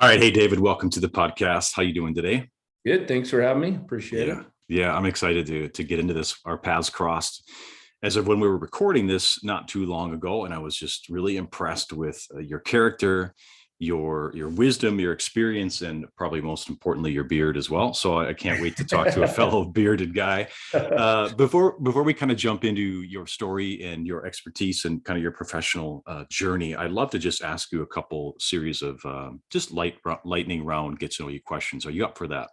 All right. Hey, David, welcome to the podcast. How you doing today? Good. Thanks for having me. Appreciate it. Yeah, I'm excited to get into this. Our paths crossed as of when we were recording this not too long ago, and I was just really impressed with your character, your wisdom, your experience, and probably most importantly, your beard as well. So I can't wait to talk to a fellow bearded guy. Before we kind of jump into your story and your expertise and kind of your professional journey, I'd love to just ask you a couple series of just lightning round get to know you questions. Are you up for that?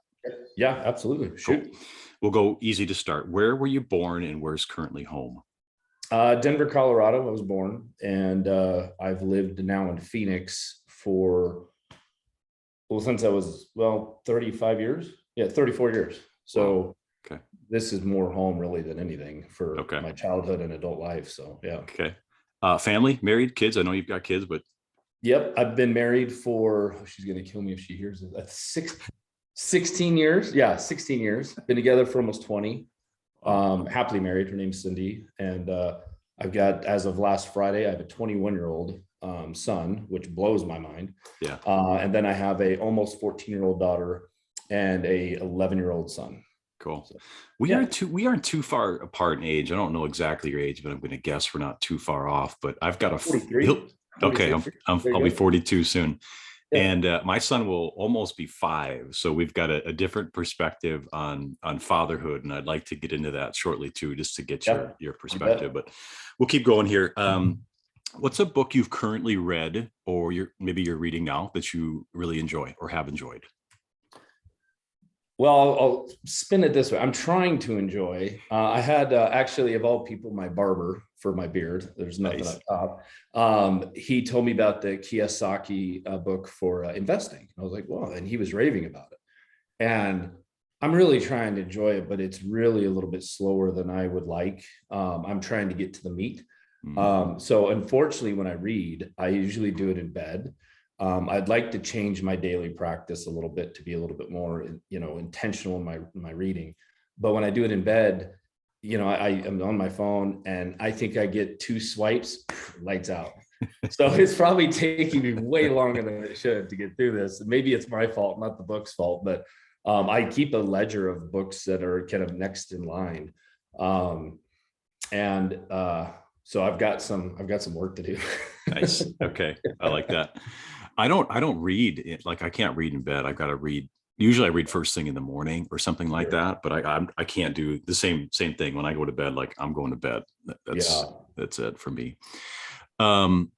Yeah, absolutely. Cool. Shoot. We'll go easy to start. Where were you born and where's currently home? Denver, Colorado, I was born, and I've lived now in Phoenix for, well, since I was, 35 years. Yeah, 34 years. So Wow. Okay. this is more home really than anything for Okay. my childhood and adult life. So yeah. Okay. Family, married, kids. I know you've got kids, but Yep. I've been married for, she's going to kill me if she hears it. That's 16 years. Yeah, 16 years. Been together for almost 20. Happily married. Her name's Cindy. And I've got, as of last Friday, I have a 21-year-old son, which blows my mind. yeah. And then I have a almost 14-year-old daughter and a 11-year-old son. Cool. So, We yeah. aren't too far apart in age. I don't know exactly your age, but I'm going to guess we're not too far off. But I've got a 43. okay. 43. I'll be 42 soon. Yeah. And my son will almost be 5, so we've got a different perspective on fatherhood, and I'd like to get into that shortly too, just to get Yep. your perspective. But we'll keep going here. What's a book you've currently read, or maybe you're reading now that you really enjoy or have enjoyed? Well, I'll spin it this way. I'm trying to enjoy. I had actually, of all people, my barber for my beard. There's nothing Nice. up top. He told me about the Kiyosaki book for investing. I was like, "Well," and he was raving about it. And I'm really trying to enjoy it, but it's really a little bit slower than I would like. I'm trying to get to the meat. So unfortunately, when I read, I usually do it in bed. I'd like to change my daily practice a little bit to be a little bit more, intentional in my reading. But when I do it in bed, I am on my phone and I think I get 2 swipes, lights out. So it's probably taking me way longer than it should to get through this. Maybe it's my fault, not the book's fault, but I keep a ledger of books that are kind of next in line. And so I've got some work to do. Nice. Okay, I like that. I don't read it, like I can't read in bed. I've got to read. Usually I read first thing in the morning or something like Sure. that, but I can't do the same thing when I go to bed. Like I'm going to bed. Yeah. That's it for me. Um,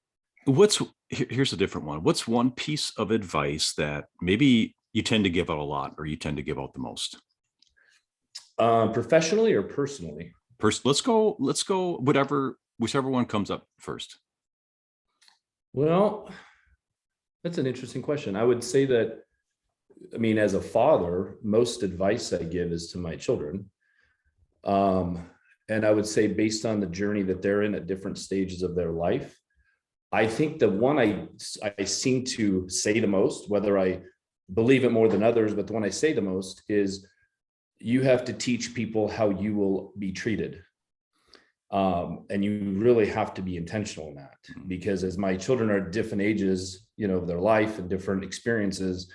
what's Here's a different one. What's one piece of advice that maybe you tend to give out a lot or you tend to give out the most? Professionally or personally? Let's go whichever one comes up first. Well, that's an interesting question. I would say that, as a father, most advice I give is to my children. And I would say, based on the journey that they're in at different stages of their life, I think the one I seem to say the most, whether I believe it more than others, but the one I say the most is, you have to teach people how you will be treated. And you really have to be intentional in that, because as my children are at different ages, of their life and different experiences,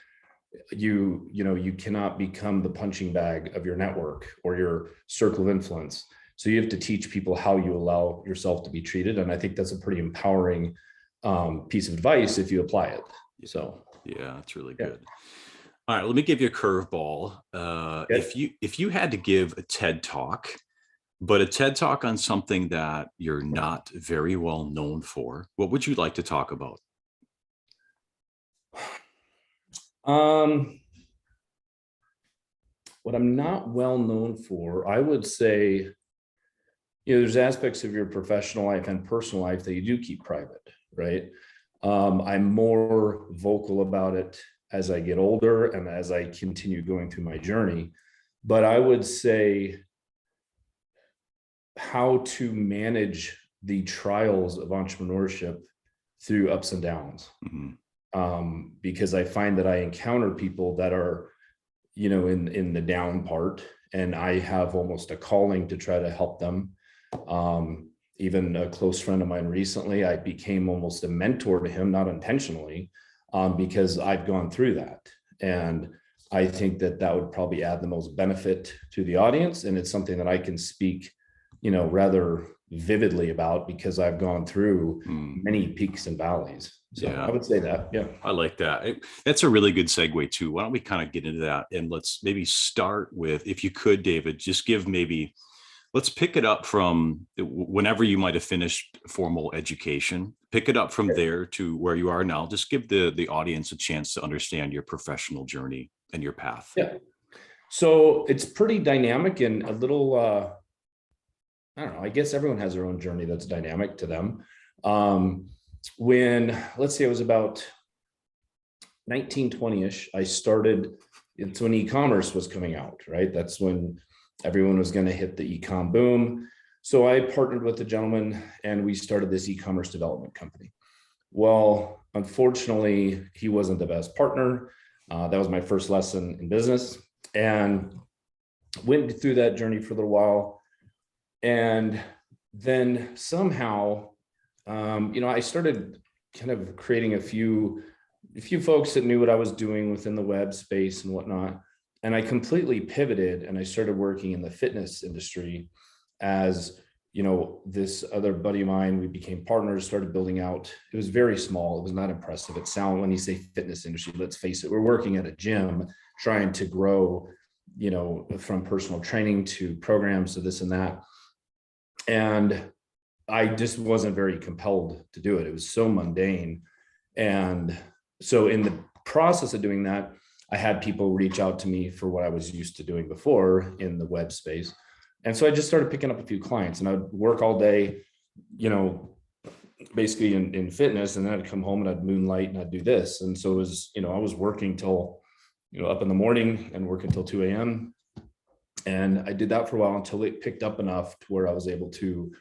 you cannot become the punching bag of your network or your circle of influence. So you have to teach people how you allow yourself to be treated. And I think that's a pretty empowering piece of advice if you apply it. So Yeah, that's really yeah. good. All right, let me give you a curveball. If you had to give a TED talk, but a TED talk on something that you're not very well known for, what would you like to talk about? What I'm not well known for, I would say, there's aspects of your professional life and personal life that you do keep private, right? I'm more vocal about it as I get older and as I continue going through my journey. But I would say how to manage the trials of entrepreneurship through ups and downs. Because I find that I encounter people that are, in the down part, and I have almost a calling to try to help them. Even a close friend of mine recently, I became almost a mentor to him, not intentionally, because I've gone through that. And I think that that would probably add the most benefit to the audience. And it's something that I can speak, rather vividly about because I've gone through many peaks and valleys. So Yeah. I would say that. Yeah. I like that. That's a really good segue too. Why don't we kind of get into that, and let's maybe start with, if you could, David, just give maybe, let's pick it up from whenever you might have finished formal education, pick it up from there to where you are now. Just give the audience a chance to understand your professional journey and your path. Yeah. So it's pretty dynamic and a little, I don't know, I guess everyone has their own journey that's dynamic to them. When, let's say it was about 1920-ish, I started, it's when e-commerce was coming out, right? That's when everyone was going to hit the e-com boom. So I partnered with a gentleman and we started this e-commerce development company. Well, unfortunately, he wasn't the best partner. That was my first lesson in business, and went through that journey for a little while. And then somehow, I started kind of creating a few folks that knew what I was doing within the web space and whatnot. And I completely pivoted and I started working in the fitness industry as, this other buddy of mine. We became partners, started building out. It was very small. It was not impressive. It sounds, when you say fitness industry, let's face it, we're working at a gym trying to grow, from personal training to programs to this and that. And I just wasn't very compelled to do it. It was so mundane. And so in the process of doing that, I had people reach out to me for what I was used to doing before in the web space. And so I just started picking up a few clients, and I'd work all day, basically in fitness. And then I'd come home and I'd moonlight and I'd do this. And so it was, I was working till, up in the morning and working till 2 a.m. And I did that for a while until it picked up enough to where I was able to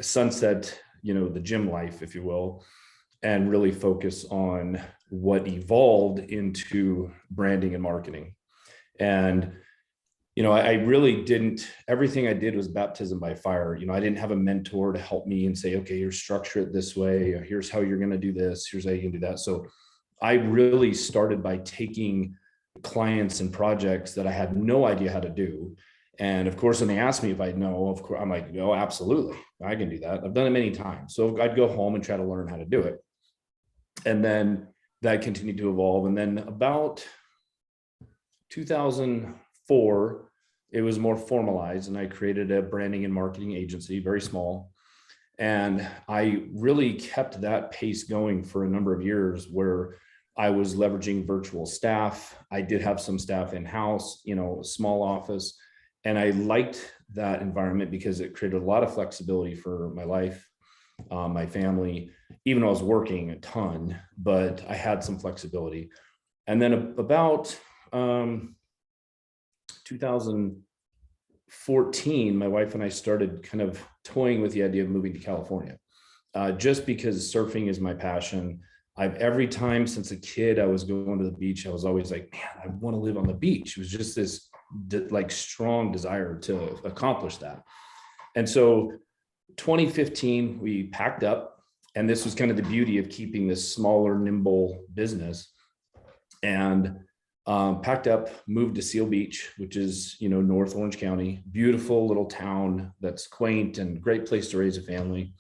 sunset, the gym life, if you will, and really focus on what evolved into branding and marketing. And, I really didn't, everything I did was baptism by fire. I didn't have a mentor to help me and say, okay, you're structure it this way, or here's how you're going to do this, here's how you can do that. So I really started by taking clients and projects that I had no idea how to do. And of course, when they asked me if I know, of course, I'm like, oh, absolutely, I can do that. I've done it many times. So I'd go home and try to learn how to do it. And then that continued to evolve. And then about 2004, it was more formalized, and I created a branding and marketing agency, very small. And I really kept that pace going for a number of years, where I was leveraging virtual staff. I did have some staff in-house, a small office. And I liked that environment because it created a lot of flexibility for my life, my family, even though I was working a ton, but I had some flexibility. And then about 2014, my wife and I started kind of toying with the idea of moving to California, just because surfing is my passion. Every time since a kid, I was going to the beach, I was always like, man, I want to live on the beach. It was just this strong desire to accomplish that. And so 2015, we packed up, and this was kind of the beauty of keeping this smaller, nimble business, and packed up, moved to Seal Beach, which is, North Orange County, beautiful little town that's quaint and great place to raise a family.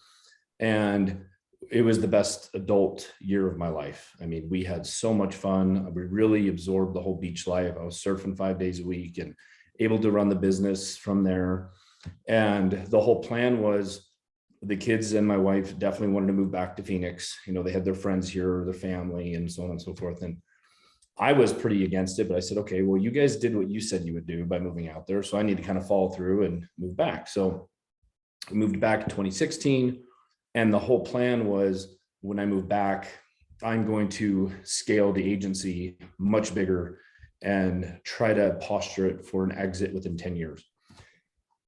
And it was the best adult year of my life. I mean, we had so much fun. We really absorbed the whole beach life. I was surfing 5 days a week and able to run the business from there. And the whole plan was, the kids and my wife definitely wanted to move back to Phoenix. They had their friends here, their family, and so on and so forth. And I was pretty against it, but I said, okay, well, you guys did what you said you would do by moving out there, so I need to kind of follow through and move back. So we moved back in 2016. And the whole plan was, when I move back, I'm going to scale the agency much bigger and try to posture it for an exit within 10 years.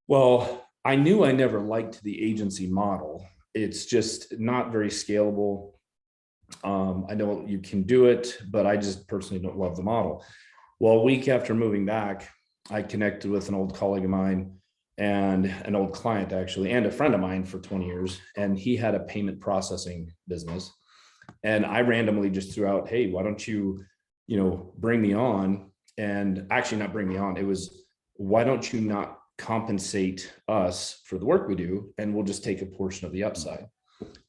Well, I knew I never liked the agency model. It's just not very scalable. I know you can do it, but I just personally don't love the model. Well, a week after moving back, I connected with an old colleague of mine, and an old client actually, and a friend of mine for 20 years. And he had a payment processing business. And I randomly just threw out, hey, why don't you, bring me on? And actually not bring me on. It was, why don't you not compensate us for the work we do? And we'll just take a portion of the upside.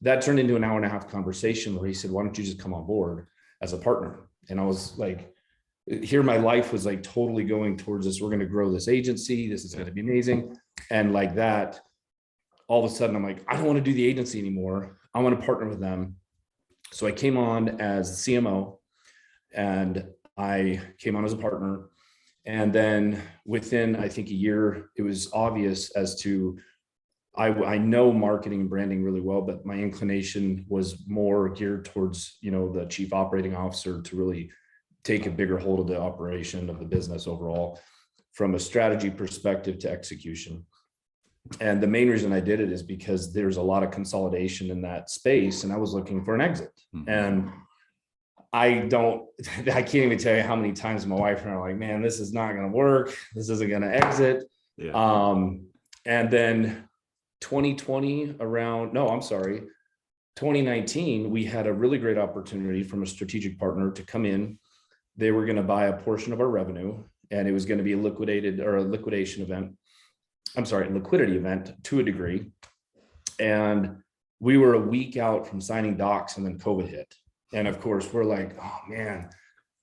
That turned into an 1.5 hour conversation where he said, why don't you just come on board as a partner? And I was like, here, my life was like totally going towards this. We're going to grow this agency. This is going to be amazing. And like that, all of a sudden I'm like, I don't want to do the agency anymore. I want to partner with them. So I came on as the CMO and I came on as a partner. And then within, I think, a year, it was obvious as to, I know marketing and branding really well, but my inclination was more geared towards, the chief operating officer to really take a bigger hold of the operation of the business overall, from a strategy perspective to execution. And the main reason I did it is because there's a lot of consolidation in that space, and I was looking for an exit. And I can't even tell you how many times my wife and I are like, man, this is not going to work. This isn't going to exit. And then 2019, we had a really great opportunity from a strategic partner to come in. They were going to buy a portion of our revenue, and it was going to be a liquidity event to a degree. And we were a week out from signing docs, and then COVID hit. And of course, we're like, oh man,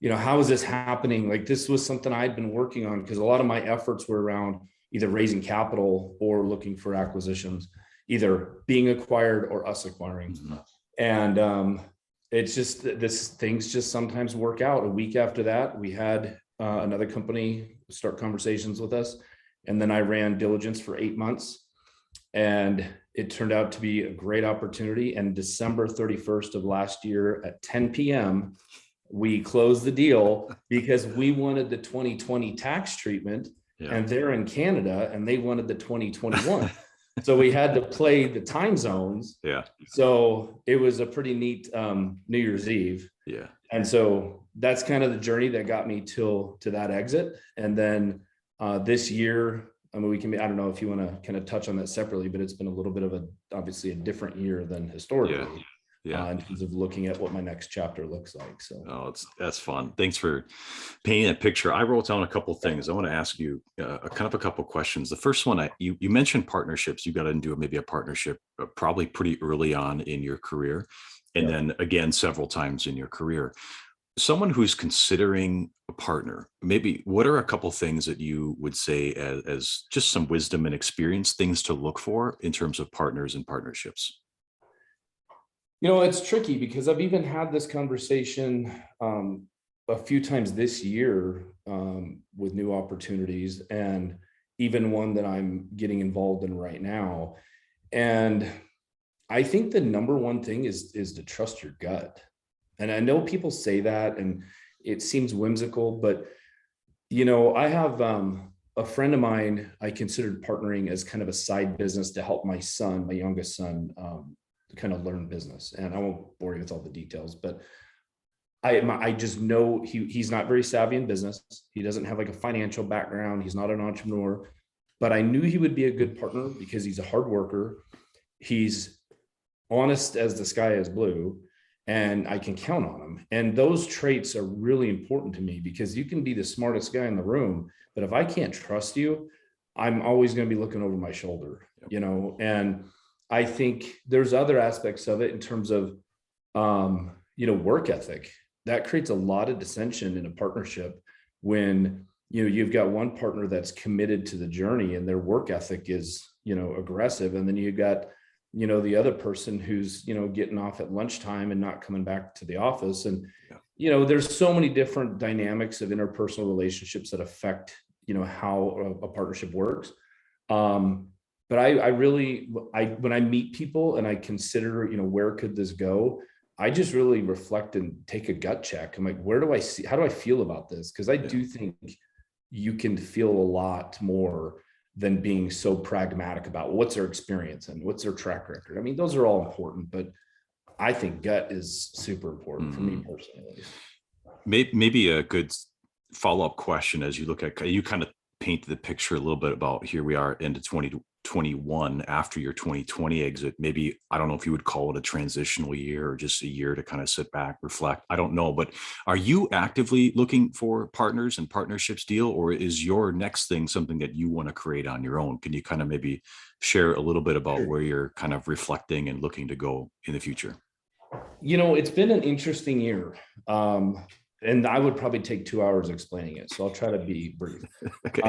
how is this happening? Like, this was something I'd been working on, because a lot of my efforts were around either raising capital or looking for acquisitions, either being acquired or us acquiring. And it's just, things just sometimes work out. A week after that, we had another company start conversations with us. And then I ran diligence for 8 months, and it turned out to be a great opportunity. And December 31st of last year at 10 p.m., we closed the deal because we wanted the 2020 tax treatment. And they're in Canada and they wanted the 2021. So we had to play the time zones. So it was a pretty neat New Year's Eve. And so that's kind of the journey that got me to that exit. And then this year, I mean, I don't know if you want to kind of touch on that separately, but it's been a little bit of obviously a different year than historically. In terms of looking at what my next chapter looks like. So that's fun. Thanks for painting that picture. I wrote down a couple of things. I want to ask you a couple of questions. The first one, you mentioned partnerships. You got into maybe a partnership probably pretty early on in your career, and then again several times in your career. Someone who's considering a partner, maybe what are a couple things that you would say as just some wisdom and experience, things to look for in terms of partners and partnerships? It's tricky because I've even had this conversation a few times this year with new opportunities, and even one that I'm getting involved in right now. And I think the number one thing is to trust your gut. And I know people say that and it seems whimsical, but I have a friend of mine I considered partnering as kind of a side business to help my youngest son, to kind of learn business. And I won't bore you with all the details, but I just know he's not very savvy in business. He doesn't have like a financial background. He's not an entrepreneur, but I knew he would be a good partner because he's a hard worker. He's honest as the sky is blue, and I can count on him. And those traits are really important to me, because you can be the smartest guy in the room, but if I can't trust you, I'm always going to be looking over my shoulder, and I think there's other aspects of it in terms of, work ethic. That creates a lot of dissension in a partnership when, you've got one partner that's committed to the journey and their work ethic is, aggressive. And then you've got, the other person who's, getting off at lunchtime and not coming back to the office. And, there's so many different dynamics of interpersonal relationships that affect, how a partnership works. But when I meet people and I consider, where could this go? I just really reflect and take a gut check. I'm like, how do I feel about this? Because I do think you can feel a lot more than being so pragmatic about what's their experience and what's their track record. I mean, those are all important, but I think gut is super important for me personally. Maybe a good follow-up question as you look at, you kind of paint the picture a little bit about here we are into 2021 after your 2020 exit, maybe, I don't know if you would call it a transitional year or just a year to kind of sit back, reflect. I don't know, but are you actively looking for partners and partnerships deal, or is your next thing something that you want to create on your own? Can you kind of maybe share a little bit about Sure. where you're kind of reflecting and looking to go in the future? It's been an interesting year. And I would probably take 2 hours explaining it. So I'll try to be brief. Okay.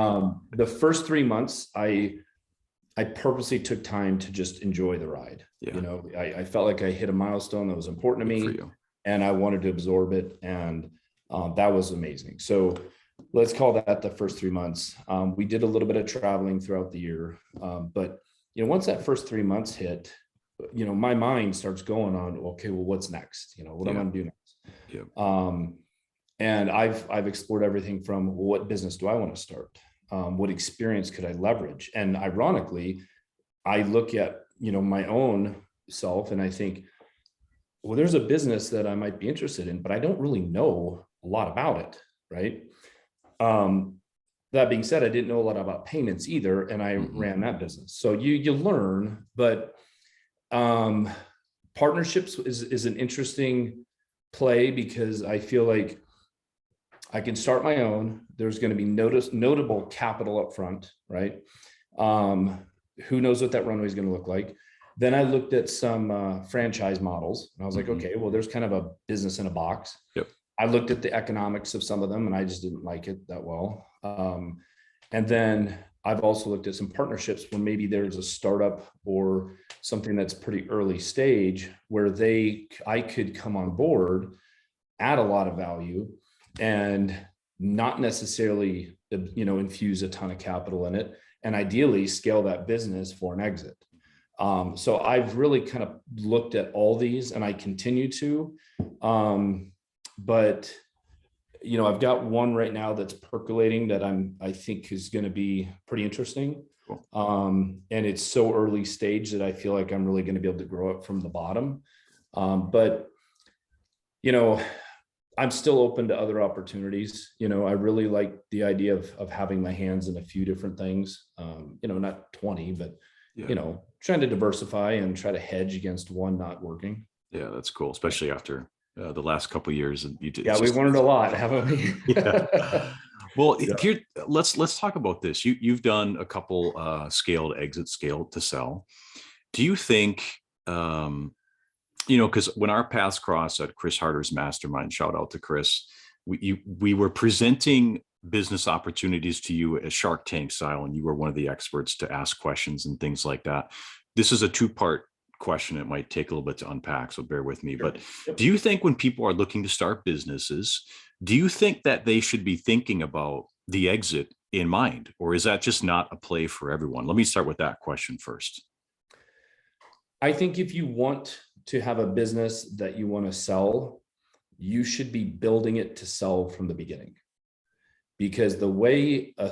The first 3 months, I purposely took time to just enjoy the ride. Yeah. I felt like I hit a milestone that was important to Good for me, you. and I wanted to absorb it. And that was amazing. So let's call that the first 3 months. We did a little bit of traveling throughout the year. But once that first 3 months hit, my mind starts going on, okay, well, what's next? What am I Yeah. going to do next? Yeah. And I've explored everything from, well, what business do I want to start? What experience could I leverage? And ironically, I look at, my own self and I think, well, there's a business that I might be interested in, but I don't really know a lot about it. Right. That being said, I didn't know a lot about payments either. And I ran that business. So you learn, but partnerships is an interesting play, because I feel like I can start my own. There's going to be notable capital up front, right? Who knows what that runway is going to look like? Then I looked at some franchise models, and I was like, okay, well, there's kind of a business in a box. Yep. I looked at the economics of some of them, and I just didn't like it that well. And then I've also looked at some partnerships where maybe there's a startup or something that's pretty early stage where I could come on board, add a lot of value, and not necessarily, infuse a ton of capital in it, and ideally scale that business for an exit. So I've really kind of looked at all these, and I continue to, but I've got one right now that's percolating that I think is going to be pretty interesting. Cool. And it's so early stage that I feel like I'm really going to be able to grow it from the bottom. But I'm still open to other opportunities. I really like the idea of having my hands in a few different things. Not 20, but Yeah. trying to diversify and try to hedge against one not working. Yeah, that's cool, especially after the last couple of years. And Yeah, we've learned a lot, haven't we? Yeah. Well, Yeah. here, let's talk about this. You've done a couple scaled exit, scaled to sell. Do you think, because when our paths crossed at Chris Harder's mastermind, shout out to Chris, we were presenting business opportunities to you as Shark Tank style, and you were one of the experts to ask questions and things like that. This is a two-part question. It might take a little bit to unpack, so bear with me. Sure. But Yep. do you think when people are looking to start businesses, do you think that they should be thinking about the exit in mind, or is that just not a play for everyone? Let me start with that question first. I think if you want to have a business that you want to sell, you should be building it to sell from the beginning. Because the way a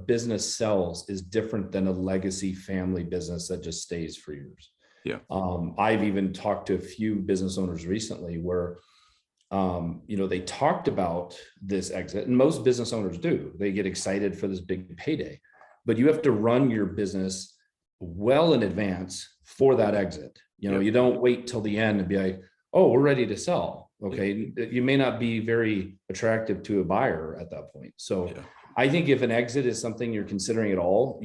business sells is different than a legacy family business that just stays for years. Yeah. I've even talked to a few business owners recently where, they talked about this exit, and most business owners do. They get excited for this big payday, but you have to run your business well in advance for that exit. You don't wait till the end and be like, oh, we're ready to sell. Okay. You may not be very attractive to a buyer at that point. So I think if an exit is something you're considering at all,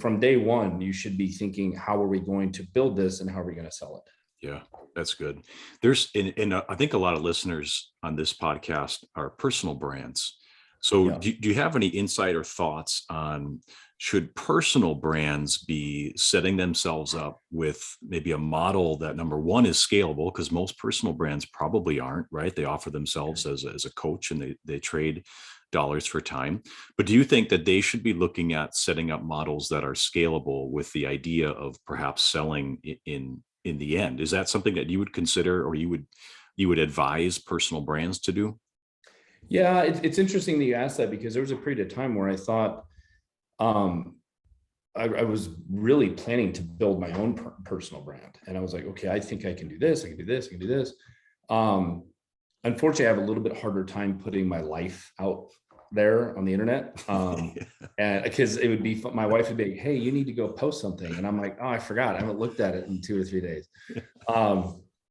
from day one, you should be thinking, how are we going to build this and how are we going to sell it? Yeah, that's good. There's, and I think a lot of listeners on this podcast are personal brands. So do you have any insight or thoughts on, should personal brands be setting themselves up with maybe a model that, number one, is scalable? Because most personal brands probably aren't, right? They offer themselves as a coach, and they trade dollars for time. But do you think that they should be looking at setting up models that are scalable with the idea of perhaps selling in the end? Is that something that you would consider, or you would advise personal brands to do? Yeah, it's interesting that you asked that, because there was a period of time where I thought I was really planning to build my own personal brand. And I was like, okay, I think I can do this. I can do this. I can do this. Unfortunately, I have a little bit harder time putting my life out there on the internet. And because it would be, my wife would be like, hey, you need to go post something. And I'm like, oh, I forgot. I haven't looked at it in 2 or 3 days.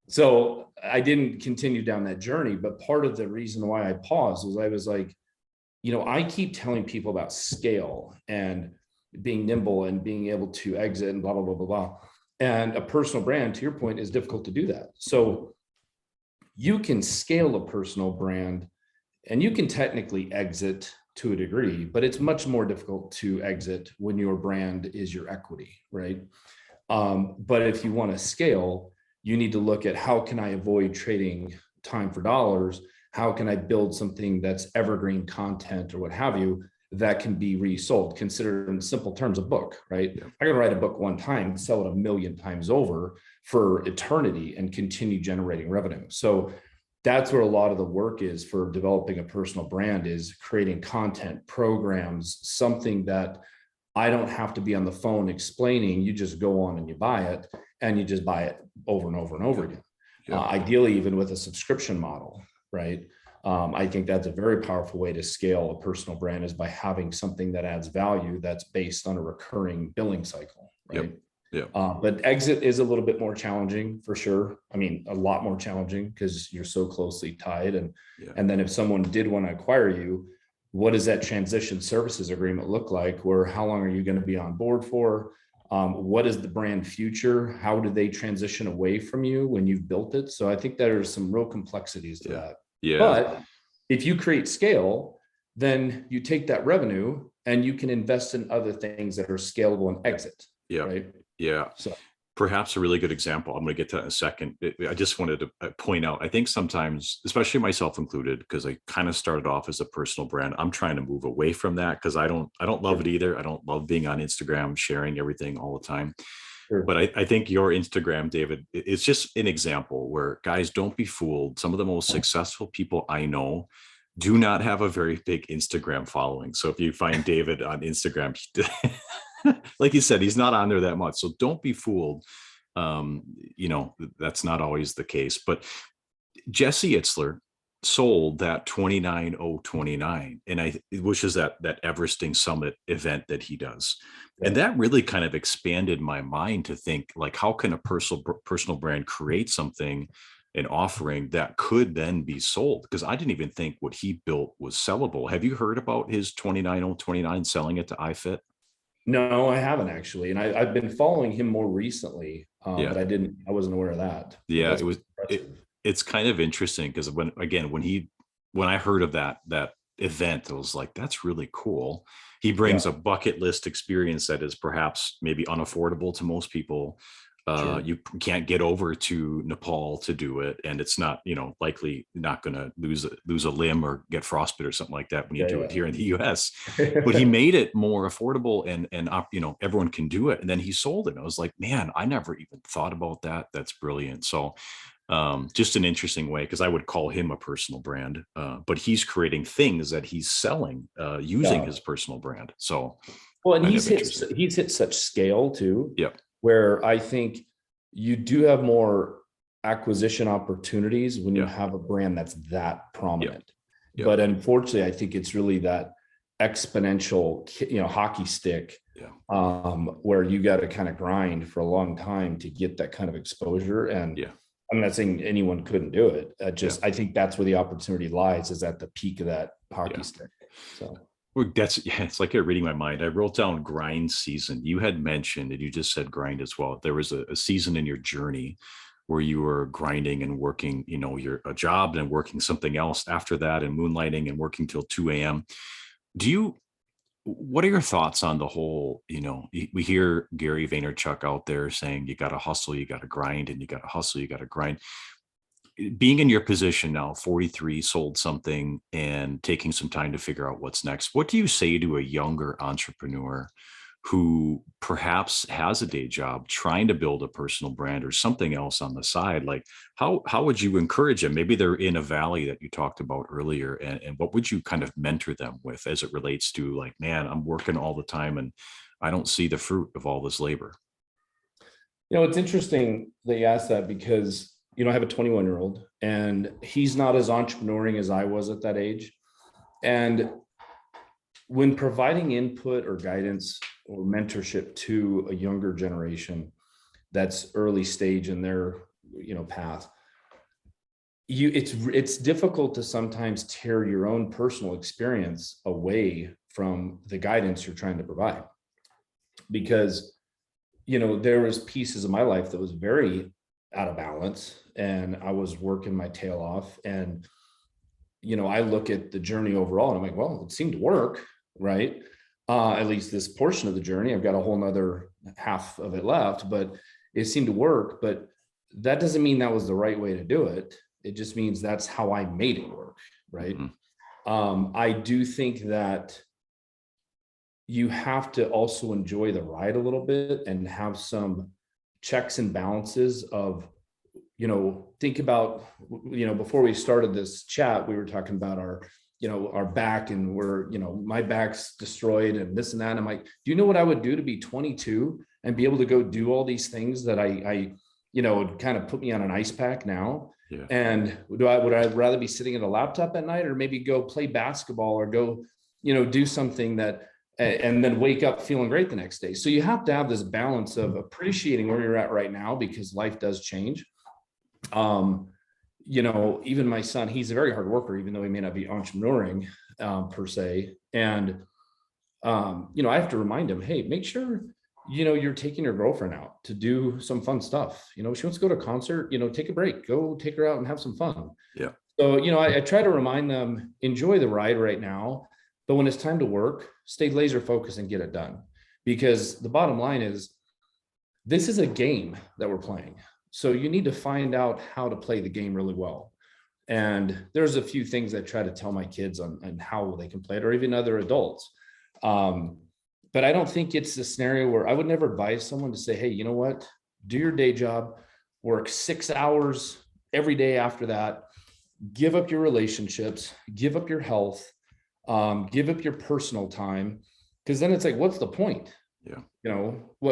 So I didn't continue down that journey. But part of the reason why I paused was I was like, I keep telling people about scale and being nimble and being able to exit and blah, blah, blah, blah, blah. And a personal brand, to your point, is difficult to do that. So you can scale a personal brand and you can technically exit to a degree, but it's much more difficult to exit when your brand is your equity, right? But if you want to scale, you need to look at how can I avoid trading time for dollars? How can I build something that's evergreen content or what have you that can be resold? Consider in simple terms a book, right? Yeah. I can write a book one time, sell it 1,000,000 times over for eternity and continue generating revenue. So that's where a lot of the work is for developing a personal brand, is creating content, programs, something that I don't have to be on the phone explaining. You just go on and you buy it, and you just buy it over and over and over again. Yeah. Ideally, even with a subscription model, right? I think that's a very powerful way to scale a personal brand, is by having something that adds value that's based on a recurring billing cycle, right? Yep. Yeah. But exit is a little bit more challenging for sure. I mean, a lot more challenging because you're so closely tied. And then if someone did want to acquire you, what does that transition services agreement look like? Where how long are you going to be on board for? What is the brand future? How do they transition away from you when you've built it? So I think there's some real complexities to that. Yeah. But if you create scale, then you take that revenue and you can invest in other things that are scalable and exit. Yeah. Right. Yeah. So perhaps a really good example, I'm going to get to that in a second. I just wanted to point out, I think sometimes, especially myself included, because I kind of started off as a personal brand, I'm trying to move away from that because I don't love it either. I don't love being on Instagram, sharing everything all the time. Sure. But I think your Instagram, David, it's just an example where, guys, don't be fooled. Some of the most successful people I know do not have a very big Instagram following. So if you find David on Instagram, like you said, he's not on there that much. So don't be fooled. That's not always the case. But Jesse Itzler sold that 29029, which is that Everesting Summit event that he does. Yeah. And that really kind of expanded my mind to think, like, how can a personal brand create something, an offering that could then be sold? Because I didn't even think what he built was sellable. Have you heard about his 29029 selling it to iFit? No, I haven't actually. And I've been following him more recently, but I wasn't aware of that. Yeah, it's kind of interesting because when I heard of that event, I was like, that's really cool. He brings a bucket list experience that is perhaps maybe unaffordable to most people. Sure. You can't get over to Nepal to do it, and it's not, likely not going to lose a limb or get frostbite or something like that when you do it here in the US. But he made it more affordable, and everyone can do it. And then he sold it. And I was like, man, I never even thought about that. That's brilliant. So just an interesting way, because I would call him a personal brand, but he's creating things that he's selling using his personal brand. So, well, and he's hit such scale too. Yeah. Where I think you do have more acquisition opportunities when you have a brand that's that prominent. Yep. But unfortunately, I think it's really that exponential, hockey stick, where you got to kind of grind for a long time to get that kind of exposure. And I'm not saying anyone couldn't do it. I think that's where the opportunity lies, is at the peak of that hockey stick. So. It's like you're reading my mind. I wrote down grind season. You had mentioned, and you just said grind as well. There was a season in your journey where you were grinding and working, a job and working something else after that, and moonlighting and working till 2 a.m. What are your thoughts on the whole, we hear Gary Vaynerchuk out there saying, you got to hustle, you got to grind, and you got to hustle, you got to grind. Being in your position now, 43, sold something and taking some time to figure out what's next, what do you say to a younger entrepreneur who perhaps has a day job trying to build a personal brand or something else on the side? Like, how would you encourage them? Maybe they're in a valley that you talked about earlier, and what would you kind of mentor them with as it relates to, like, man, I'm working all the time and I don't see the fruit of all this labor? It's interesting that you asked that, because I have a 21-year-old, and he's not as entrepreneuring as I was at that age. And when providing input or guidance or mentorship to a younger generation that's early stage in their, path, it's difficult to sometimes tear your own personal experience away from the guidance you're trying to provide, because there was pieces of my life that was very out of balance, and I was working my tail off. And I look at the journey overall and I'm like, well, it seemed to work, right? At least this portion of the journey. I've got a whole nother half of it left, but it seemed to work. But that doesn't mean that was the right way to do it. It just means that's how I made it work, right? I do think that you have to also enjoy the ride a little bit and have some checks and balances of, think about, before we started this chat, we were talking about our back, and my back's destroyed and this and that. And I'm like, do you know what I would do to be 22 and be able to go do all these things that I would kind of put me on an ice pack now? Yeah. And would I rather be sitting at a laptop at night, or maybe go play basketball, or go, do something that, and then wake up feeling great the next day? So you have to have this balance of appreciating where you're at right now, because life does change. Even my son, he's a very hard worker, even though he may not be entrepreneuring per se. And I have to remind him, hey, make sure you're taking your girlfriend out to do some fun stuff. She wants to go to a concert, take a break, go take her out and have some fun. Yeah. So I try to remind them, enjoy the ride right now, but when it's time to work, stay laser focused and get it done. Because the bottom line is, this is a game that we're playing. So you need to find out how to play the game really well. And there's a few things I try to tell my kids on how they can play it, or even other adults. But I don't think it's a scenario where I would never advise someone to say, hey, you know what, do your day job, work 6 hours every day after that, give up your relationships, give up your health, give up your personal time. Because then it's like, what's the point? Yeah.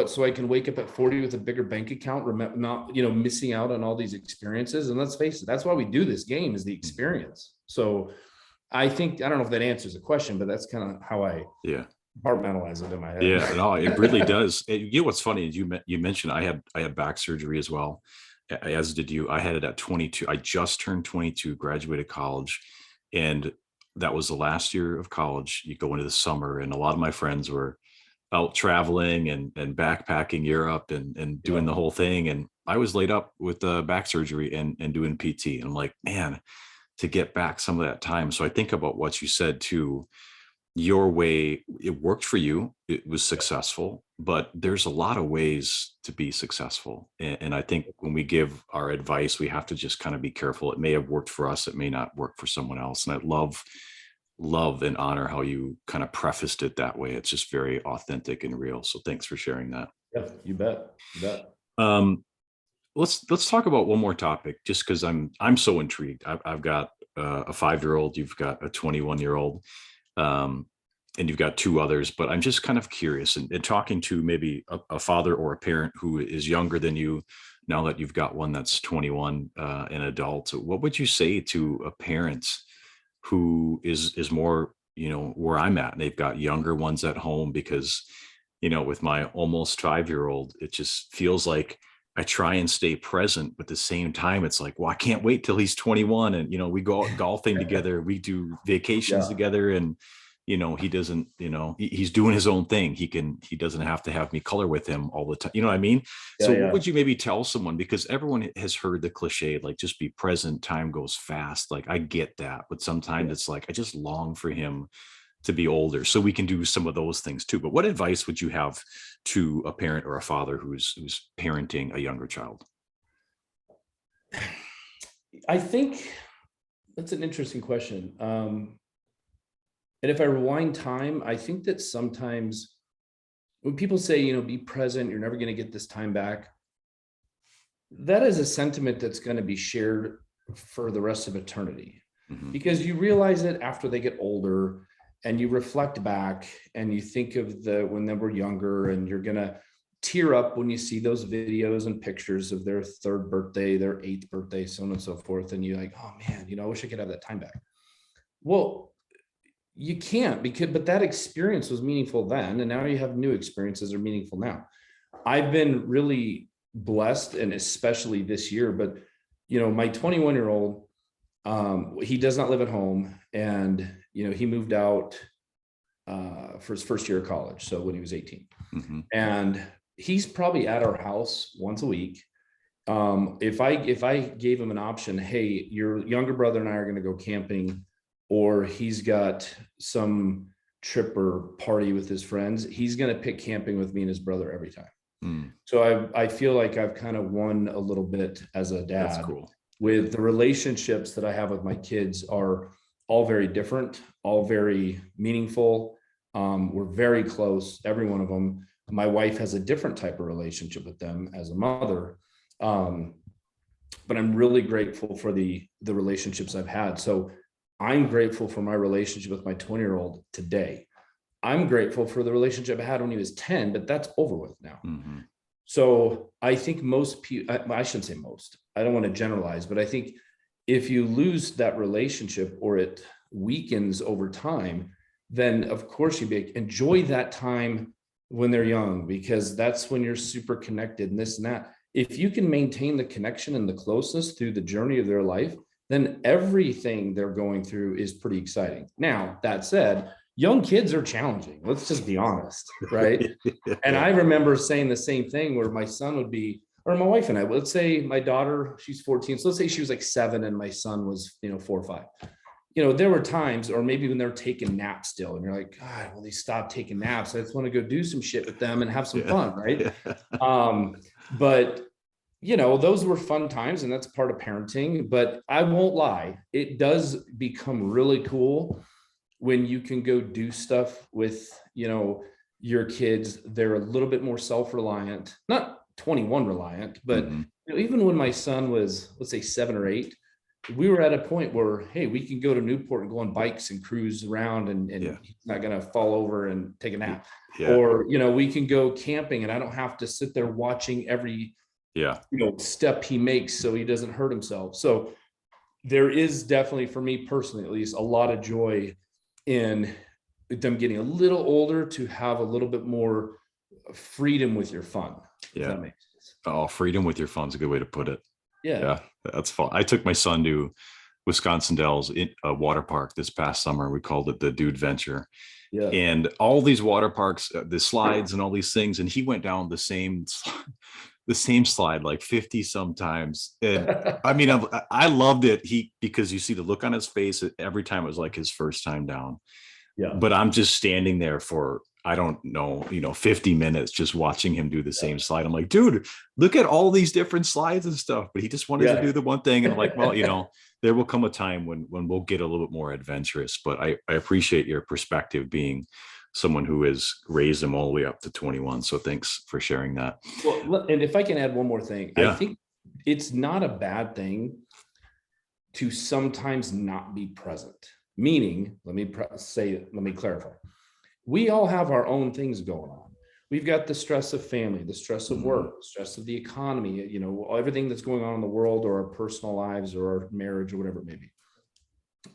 So I can wake up at 40 with a bigger bank account, not, missing out on all these experiences. And let's face it, that's why we do this game, is the experience. So I think, I don't know if that answers the question, but that's kind of how I compartmentalize it in my head. Yeah, no, it really does. What's funny is you mentioned I had back surgery as well, as did you. I had it at 22. I just turned 22, graduated college, and that was the last year of college. You go into the summer, and a lot of my friends were out traveling and backpacking Europe and doing the whole thing. And I was laid up with back surgery and doing PT. And I'm like, man, to get back some of that time. So I think about what you said too. Your way, it worked for you. It was successful, but there's a lot of ways to be successful. And I think when we give our advice, we have to just kind of be careful. It may have worked for us. It may not work for someone else. And I love and honor how you kind of prefaced it that way. It's just very authentic and real. So thanks for sharing that. Yeah, you bet. You bet. Let's talk about one more topic, just because I'm so intrigued. I've got a 5-year-old, you've got a 21-year-old, and you've got 2 others, but I'm just kind of curious, and talking to maybe a father or a parent who is younger than you, now that you've got one that's 21, an adult. What would you say to a parent who is more, where I'm at, and they've got younger ones at home? Because, with my almost 5-year-old, it just feels like I try and stay present, but at the same time, it's like, well, I can't wait till he's 21. And, we go out golfing together, we do vacations together, and, he doesn't, he's doing his own thing. He doesn't have to have me color with him all the time. You know what I mean? So what would you maybe tell someone? Because everyone has heard the cliche, like, just be present, time goes fast. Like, I get that, but sometimes it's like, I just long for him to be older so we can do some of those things too. But what advice would you have to a parent or a father who's parenting a younger child? I think that's an interesting question. And if I rewind time, I think that sometimes when people say, be present, you're never going to get this time back, that is a sentiment that's going to be shared for the rest of eternity. Mm-hmm. Because you realize it after they get older, and you reflect back and you think of when they were younger, and you're going to tear up when you see those videos and pictures of their 3rd birthday, their 8th birthday, so on and so forth. And you're like, oh man, I wish I could have that time back. Well, you can't, but that experience was meaningful then, and now you have new experiences that are meaningful now. I've been really blessed, and especially this year, but my 21-year-old, he does not live at home, and he moved out for his first year of college, so when he was 18. Mm-hmm. And he's probably at our house once a week. If I gave him an option, hey, your younger brother and I are going to go camping, or he's got some trip or party with his friends, he's going to pick camping with me and his brother every time. So I feel like I've kind of won a little bit as a dad. That's cool. With the relationships that I have with my kids are all very different, all very meaningful. We're very close, every one of them. My wife has a different type of relationship with them as a mother. But I'm really grateful for the relationships I've had. So I'm grateful for my relationship with my 20-year-old today. I'm grateful for the relationship I had when he was 10, but that's over with now. Mm-hmm. So I think most people, I shouldn't say most, I don't want to generalize, but I think if you lose that relationship or it weakens over time, then of course enjoy that time when they're young, because that's when you're super connected and this and that. If you can maintain the connection and the closeness through the journey of their life, then everything they're going through is pretty exciting. Now, that said, young kids are challenging. Let's just be honest, right? And I remember saying the same thing where my son would be, or my wife and I, let's say my daughter, she's 14. So let's say she was like 7 and my son was, 4 or 5. There were times, or maybe when they're taking naps still, and you're like, God, will they stop taking naps? I just want to go do some shit with them and have some fun, right? But those were fun times, and that's part of parenting. But I won't lie, it does become really cool when you can go do stuff with, your kids. They're a little bit more self-reliant, not 21 reliant, but even when my son was, let's say 7 or 8, we were at a point where, hey, we can go to Newport and go on bikes and cruise around, and he's not going to fall over and take a nap. Or, we can go camping and I don't have to sit there watching every step he makes so he doesn't hurt himself. So there is definitely, for me personally, at least, a lot of joy in them getting a little older to have a little bit more freedom with your fun. Yeah. That makes sense. Oh, freedom with your fun is a good way to put it. Yeah. That's fun. I took my son to Wisconsin Dells water park this past summer. We called it the Dude Venture. Yeah. And all these water parks, the slides and all these things, and he went down the same slide like 50 sometimes. And I mean, I loved it. Because you see the look on his face every time. It was like his first time down. Yeah. But I'm just standing there for, I don't know, 50 minutes just watching him do the same slide. I'm like, dude, look at all these different slides and stuff. But he just wanted to do the one thing. And I'm like, well, there will come a time when we'll get a little bit more adventurous. But I appreciate your perspective, being someone who has raised them all the way up to 21. So thanks for sharing that. Well, and if I can add one more thing, I think it's not a bad thing to sometimes not be present. Meaning, let me clarify. We all have our own things going on. We've got the stress of family, the stress of work, the stress of the economy, everything that's going on in the world, or our personal lives, or our marriage, or whatever it may be.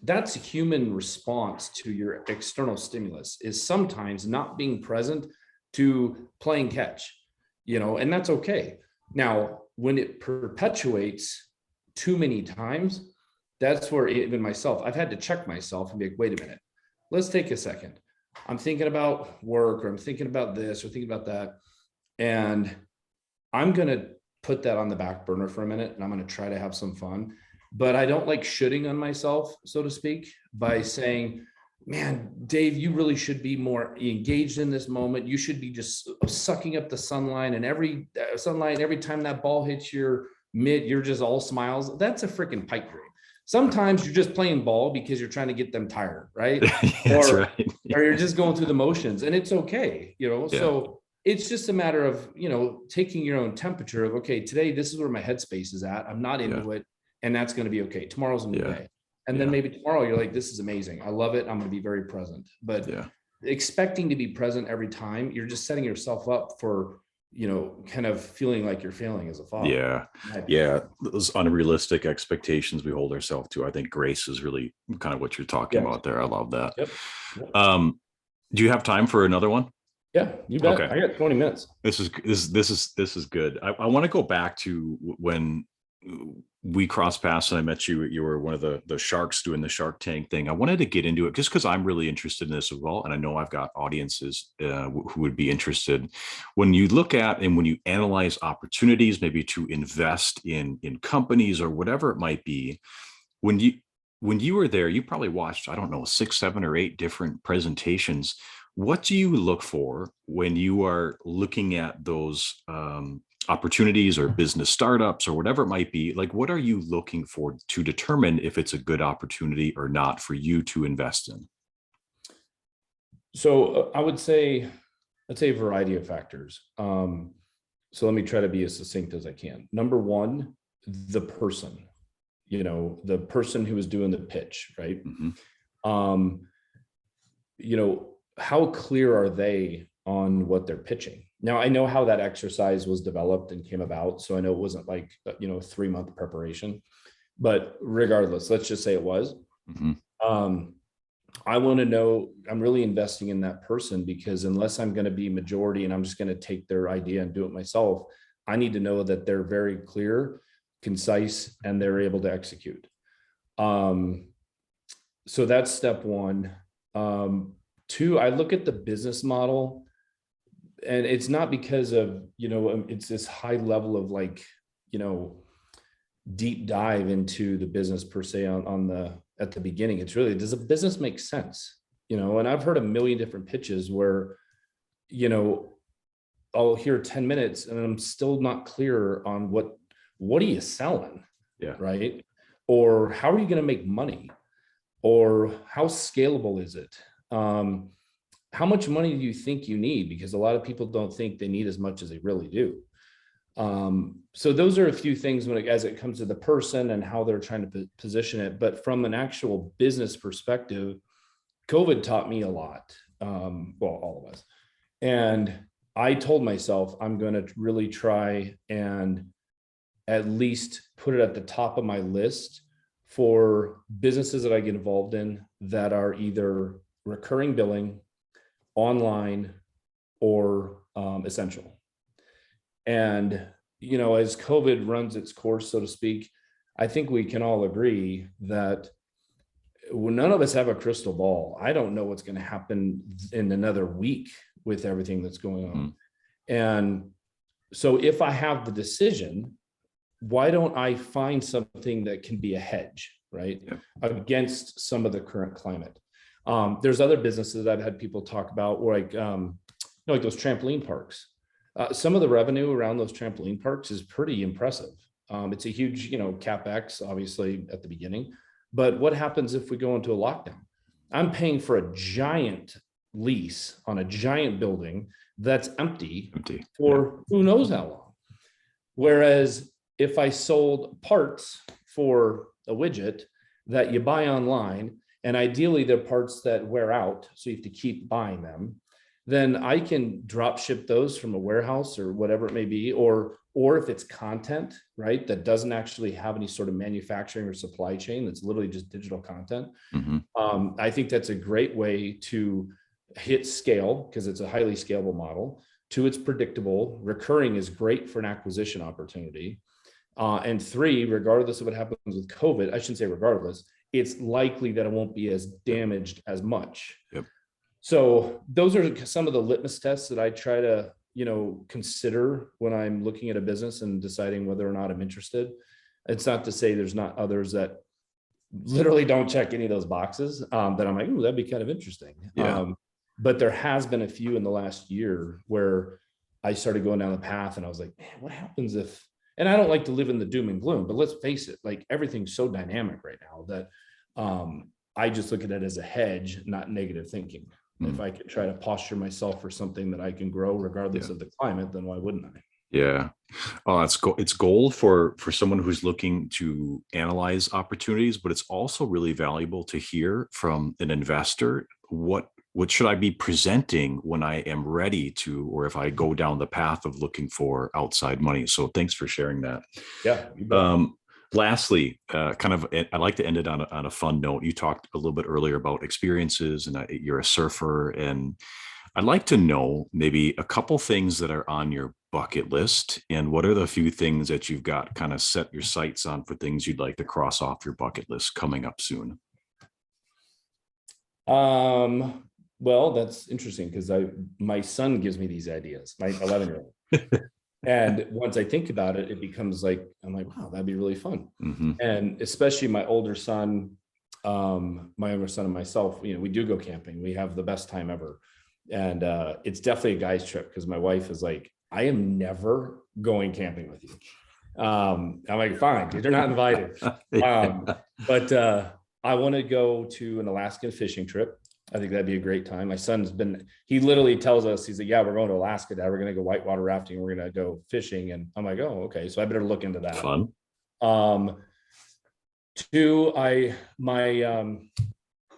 That's a human response to your external stimulus, is sometimes not being present to playing catch, and that's okay. Now, when it perpetuates too many times, that's where even myself, I've had to check myself and be like, wait a minute, let's take a second. I'm thinking about work, or I'm thinking about this, or thinking about that. And I'm going to put that on the back burner for a minute, and I'm going to try to have some fun. But I don't like shooting on myself, so to speak, by saying, man, Dave, you really should be more engaged in this moment. You should be just sucking up the sunlight, and every time that ball hits your mitt, you're just all smiles. That's a freaking pipe dream. Sometimes you're just playing ball because you're trying to get them tired, right? That's right. Or you're just going through the motions, and it's okay, So it's just a matter of, taking your own temperature of, okay, today, this is where my headspace is at. I'm not into it, and that's going to be okay. Tomorrow's a new day. And then maybe tomorrow you're like, this is amazing. I love it. I'm going to be very present. But expecting to be present every time, you're just setting yourself up for kind of feeling like you're failing as a father. Yeah. Yeah. Those unrealistic expectations we hold ourselves to. I think grace is really kind of what you're talking Yes. about there. I love that. Yep. Yep. Do you have time for another one? Yeah, you bet. Okay. I got 20 minutes. This is good. I want to go back to when we crossed paths and I met you. You were one of the sharks doing the Shark Tank thing. I wanted to get into it just because I'm really interested in this as well, and I know I've got audiences who would be interested. When you look at and when you analyze opportunities, maybe to invest in companies or whatever it might be, when you were there, you probably watched, I don't know, 6, 7, or 8 different presentations. What do you look for when you are looking at those opportunities or business startups or whatever it might be? Like, what are you looking for to determine if it's a good opportunity or not for you to invest in? So I'd say a variety of factors. So let me try to be as succinct as I can. Number one, the person, the person who is doing the pitch, right? Mm-hmm. Um, how clear are they on what they're pitching? Now, I know how that exercise was developed and came about. So I know it wasn't like, a 3-month preparation, but regardless, let's just say it was. Mm-hmm. I want to know, I'm really investing in that person, because unless I'm going to be majority and I'm just going to take their idea and do it myself, I need to know that they're very clear, concise, and they're able to execute. So that's step one. 2, I look at the business model, and it's not because of, it's this high level of like, deep dive into the business per se at the beginning. It's really, does a business make sense? And I've heard a million different pitches where, I'll hear 10 minutes and I'm still not clear on what are you selling? Yeah. Right. Or how are you going to make money? Or how scalable is it? How much money do you think you need? Because a lot of people don't think they need as much as they really do. So those are a few things as it comes to the person and how they're trying to position it. But from an actual business perspective, COVID taught me a lot. All of us. And I told myself, I'm going to really try and at least put it at the top of my list for businesses that I get involved in that are either recurring billing, online, or essential. And, as COVID runs its course, so to speak, I think we can all agree that none of us have a crystal ball. I don't know what's going to happen in another week with everything that's going on. Mm-hmm. And so if I have the decision, why don't I find something that can be a hedge, right? Yeah. Against some of the current climate. There's other businesses that I've had people talk about, like those trampoline parks. Some of the revenue around those trampoline parks is pretty impressive. It's a huge, CapEx, obviously, at the beginning. But what happens if we go into a lockdown? I'm paying for a giant lease on a giant building that's empty for who knows how long. Whereas if I sold parts for a widget that you buy online, and ideally they're parts that wear out, so you have to keep buying them, then I can drop ship those from a warehouse or whatever it may be, or if it's content, right, that doesn't actually have any sort of manufacturing or supply chain, that's literally just digital content. Mm-hmm. I think that's a great way to hit scale, because it's a highly scalable model. 2, it's predictable. Recurring is great for an acquisition opportunity. And 3, regardless of what happens with COVID, I shouldn't say regardless, it's likely that it won't be as damaged as much. Yep. So those are some of the litmus tests that I try to, consider when I'm looking at a business and deciding whether or not I'm interested. It's not to say there's not others that literally don't check any of those boxes that I'm like, ooh, that'd be kind of interesting. Yeah. But there has been a few in the last year where I started going down the path and I was like, man, what happens if, and I don't like to live in the doom and gloom, but let's face it, like everything's so dynamic right now that I just look at it as a hedge, not negative thinking. If I could try to posture myself for something that I can grow regardless of the climate, then why wouldn't I? Yeah. Oh, it's gold for someone who's looking to analyze opportunities, but it's also really valuable to hear from an investor what what should I be presenting when I am ready to, or if I go down the path of looking for outside money? So thanks for sharing that. Yeah, you bet. Lastly, I like to end it on a fun note. You talked a little bit earlier about experiences, and you're a surfer, and I'd like to know maybe a couple things that are on your bucket list, and what are the few things that you've got kind of set your sights on for things you'd like to cross off your bucket list coming up soon. Well, that's interesting because my son gives me these ideas, my 11-year-old. And once I think about it, it becomes like, I'm like, wow, that'd be really fun. Mm-hmm. And especially my older son, my younger son and myself, we do go camping. We have the best time ever. And it's definitely a guy's trip because my wife is like, I am never going camping with you. I'm like, fine, you're not invited. But I want to go to an Alaskan fishing trip. I think that'd be a great time. My son's he literally tells us, he's like, yeah, we're going to Alaska, Dad. We're going to go whitewater rafting. We're going to go fishing. And I'm like, oh, okay. So I better look into that. Fun. Two, I'd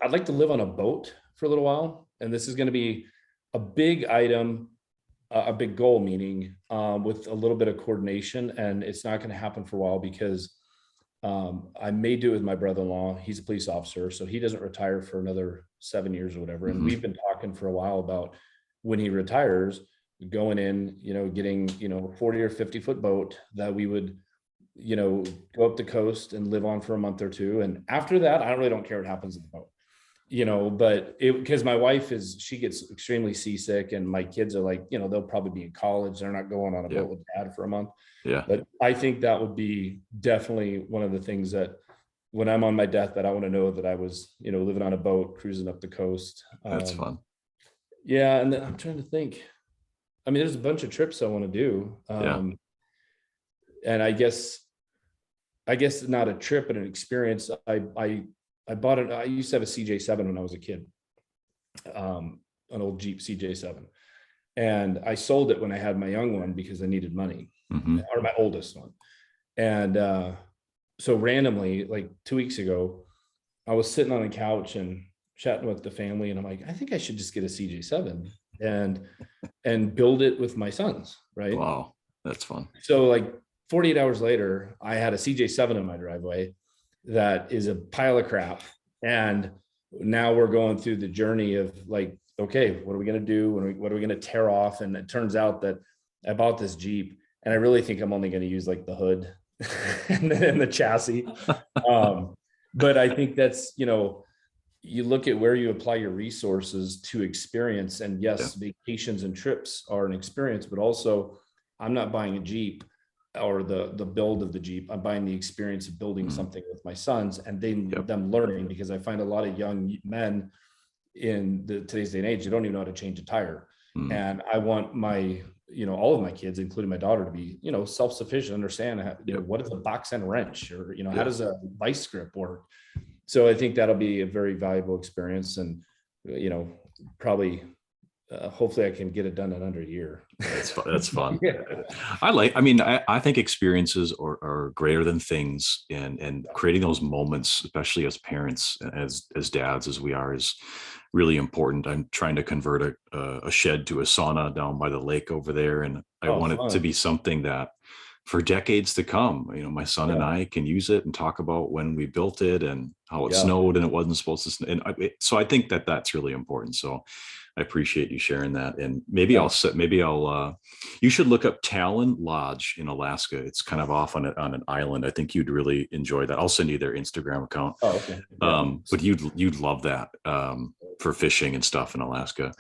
like to live on a boat for a little while. And this is going to be a big item, a big goal, meaning with a little bit of coordination. And it's not going to happen for a while because I may do it with my brother-in-law. He's a police officer, so he doesn't retire for another 7 years or whatever. And we've been talking for a while about when he retires, going in, getting, 40 or 50-foot boat that we would, go up the coast and live on for a month or two. And after that, I really don't care what happens in the boat, but because my wife she gets extremely seasick, and my kids are like, they'll probably be in college. They're not going on a boat with Dad for a month. Yeah. But I think that would be definitely one of the things that when I'm on my deathbed, I want to know that I was, living on a boat, cruising up the coast. That's fun. Yeah. And then I'm trying to think, I mean, there's a bunch of trips I want to do. And I guess not a trip, but an experience. I bought it. I used to have a CJ7 when I was a kid, an old Jeep CJ7. And I sold it when I had my young one because I needed money, or my oldest one. And so randomly, like 2 weeks ago, I was sitting on the couch and chatting with the family, and I'm like, I think I should just get a CJ7 and build it with my sons, right? Wow, that's fun. So like 48 hours later, I had a CJ7 in my driveway that is a pile of crap. And now we're going through the journey of like, okay, what are we going to do? What are we going to tear off? And it turns out that I bought this Jeep, and I really think I'm only going to use like the hood and the chassis. But I think that's, you look at where you apply your resources to experience. And yes, vacations and trips are an experience, but also I'm not buying a Jeep or the build of the Jeep. I'm buying the experience of building something with my sons and them learning, because I find a lot of young men in today's day and age, they don't even know how to change a tire. And I want my, all of my kids, including my daughter, to be, self-sufficient, understand what is a box and wrench, or, how does a vice grip work? So I think that'll be a very valuable experience, and, probably, hopefully I can get it done in under a year. That's fun. I think experiences are greater than things, and creating those moments, especially as parents, as dads, as we are, is really important. I'm trying to convert a shed to a sauna down by the lake over there. And I want it to be something that for decades to come, my son and I can use it and talk about when we built it and how it snowed and it wasn't supposed to snow. And so I think that that's really important. So I appreciate you sharing that. And maybe you should look up Talon Lodge in Alaska. It's kind of off on an island. I think you'd really enjoy that. I'll send you their Instagram account. Oh, okay. But you'd love that for fishing and stuff in Alaska.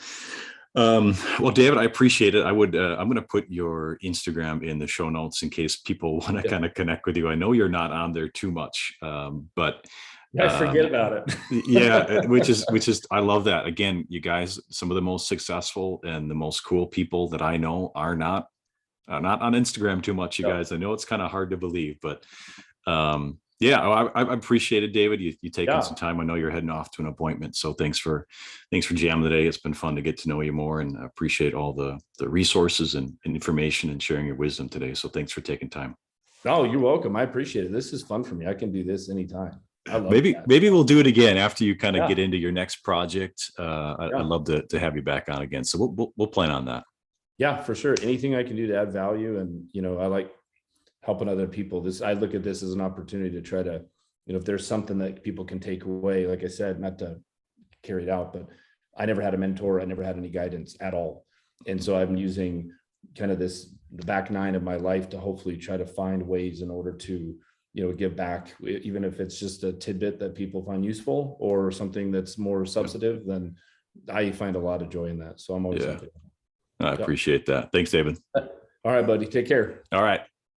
Well, David, I appreciate it. I'm going to put your Instagram in the show notes in case people want to kind of connect with you. I know you're not on there too much, but I forget about it. Yeah, which is, I love that. Again, you guys, some of the most successful and the most cool people that I know are not on Instagram too much, you guys. I know it's kind of hard to believe, but I appreciate it, David. You taking some time. I know you're heading off to an appointment, so thanks for jamming today. It's been fun to get to know you more, and I appreciate all the resources and information and sharing your wisdom today. So thanks for taking time. No, you're welcome. I appreciate it. This is fun for me. I can do this anytime. I love Maybe that. we'll do it again after you kind of get Yeah. into your next project. I'd love to have you back on again. So we'll plan on that. Yeah, for sure. Anything I can do to add value. And, I like helping other people. I look at this as an opportunity to try to, if there's something that people can take away, like I said, not to carry it out, but I never had a mentor. I never had any guidance at all. And so I'm using kind of the back nine of my life to hopefully try to find ways in order to, give back, even if it's just a tidbit that people find useful or something that's more substantive, then I find a lot of joy in that. So I'm always happy. I appreciate that. Thanks, David. All right, buddy. Take care. All right.